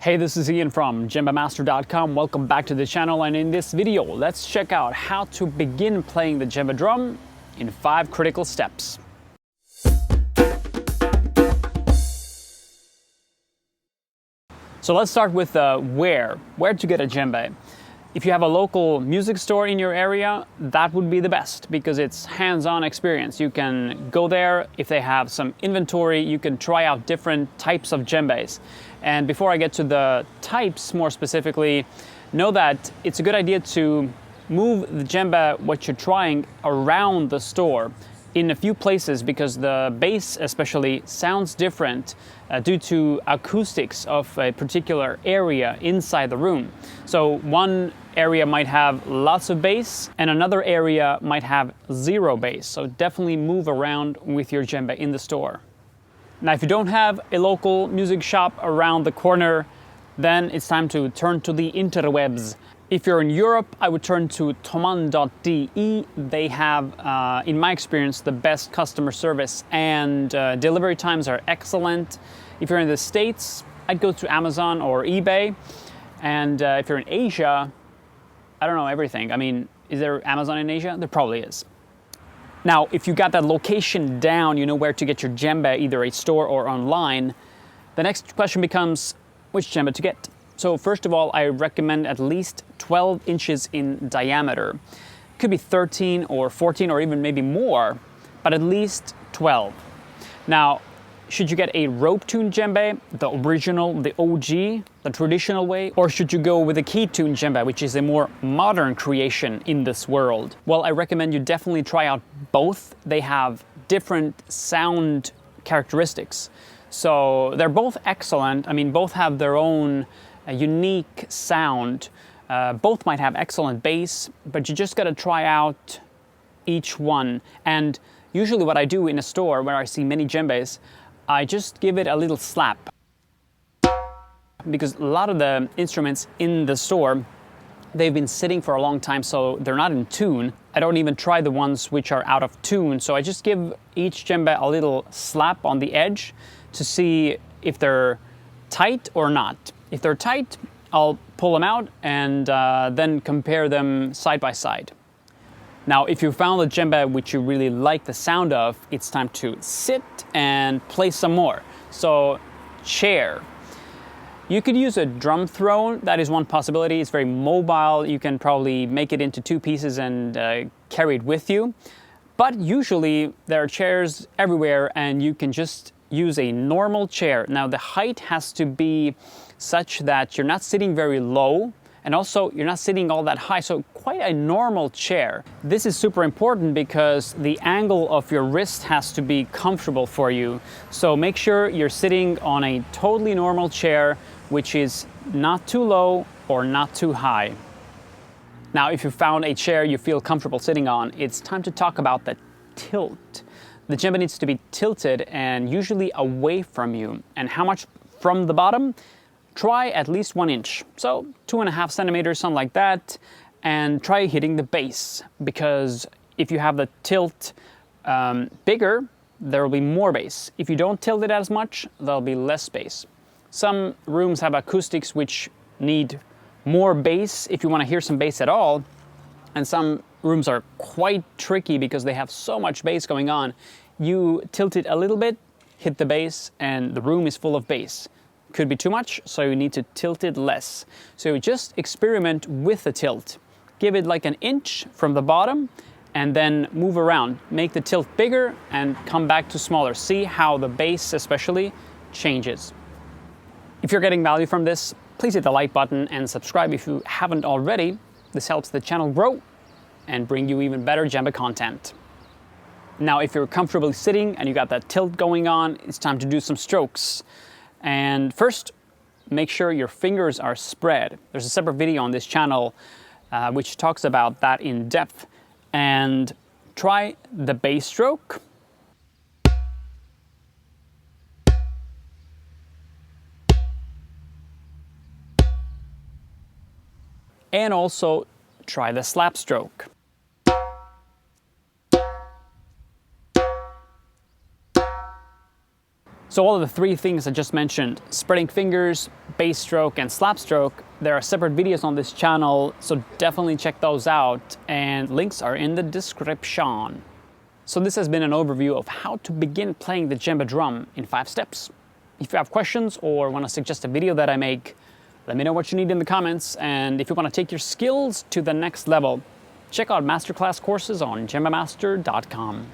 Hey, this is Ian from DjembeMaster.com. Welcome back to the channel, and in this video, let's check out how to begin playing the djembe drum in 5 critical steps. So let's start with where to get a djembe. If you have a local music store in your area, that would be the best because it's hands-on experience. You can go there. If they have some inventory, you can try out different types of djembes. And before I get to the types more specifically, know that it's a good idea to move the djembe, what you're trying, around the store in a few places because the bass especially sounds different due to acoustics of a particular area inside the room. So one area might have lots of bass and another area might have 0 bass. So definitely move around with your djembe in the store. Now, if you don't have a local music shop around the corner, then it's time to turn to the interwebs. If you're in Europe, I would turn to thomann.de. They have, in my experience, the best customer service and delivery times are excellent. If you're in the States, I'd go to Amazon or eBay. And if you're in Asia, I don't know everything. I mean, is there Amazon in Asia? There probably is. Now, if you got that location down, you know where to get your djembe, either a store or online, the next question becomes which djembe to get. So first of all, I recommend at least 12 inches in diameter. Could be 13 or 14 or even maybe more, but at least 12. Now, should you get a rope-tuned djembe, the original, the OG, the traditional way, or should you go with a key-tuned djembe, which is a more modern creation in this world? Well, I recommend you definitely try out both. They have different sound characteristics. So they're both excellent. I mean, both have their own unique sound. Both might have excellent bass, but you just gotta try out each one. And usually what I do in a store where I see many djembes, I just give it a little slap. Because a lot of the instruments in the store, they've been sitting for a long time, so they're not in tune. I don't even try the ones which are out of tune, so I just give each djembe a little slap on the edge to see if they're tight or not. If they're tight, I'll pull them out and then compare them side by side. Now, if you found a djembe which you really like the sound of, it's time to sit and play some more. So, chair. You could use a drum throne. That is one possibility. It's very mobile. You can probably make it into 2 pieces and carry it with you. But usually there are chairs everywhere and you can just use a normal chair. Now, the height has to be such that you're not sitting very low, and also you're not sitting all that high, so quite a normal chair. This is super important because the angle of your wrist has to be comfortable for you. So make sure you're sitting on a totally normal chair, which is not too low or not too high. Now, if you found a chair you feel comfortable sitting on, it's time to talk about the tilt. The djembe needs to be tilted and usually away from you. And how much from the bottom? Try at least 1 inch, so 2.5 centimeters, something like that, and try hitting the bass, because if you have the tilt bigger, there will be more bass. If you don't tilt it as much, there'll be less bass. Some rooms have acoustics which need more bass if you want to hear some bass at all, and some rooms are quite tricky because they have so much bass going on. You tilt it a little bit, hit the bass, and the room is full of bass. Could be too much, so you need to tilt it less. So just experiment with the tilt. Give it like 1 inch from the bottom and then move around. Make the tilt bigger and come back to smaller. See how the bass especially changes. If you're getting value from this, please hit the like button and subscribe if you haven't already. This helps the channel grow and bring you even better djembe content. Now, if you're comfortably sitting and you got that tilt going on, it's time to do some strokes. And first, make sure your fingers are spread. There's a separate video on this channel which talks about that in depth. And try the bass stroke. And also try the slap stroke. So all of the three things I just mentioned, spreading fingers, bass stroke, and slap stroke, there are separate videos on this channel, so definitely check those out, and links are in the description. So this has been an overview of how to begin playing the djembe drum in 5 steps. If you have questions or want to suggest a video that I make, let me know what you need in the comments, and if you want to take your skills to the next level, check out masterclass courses on djembemaster.com.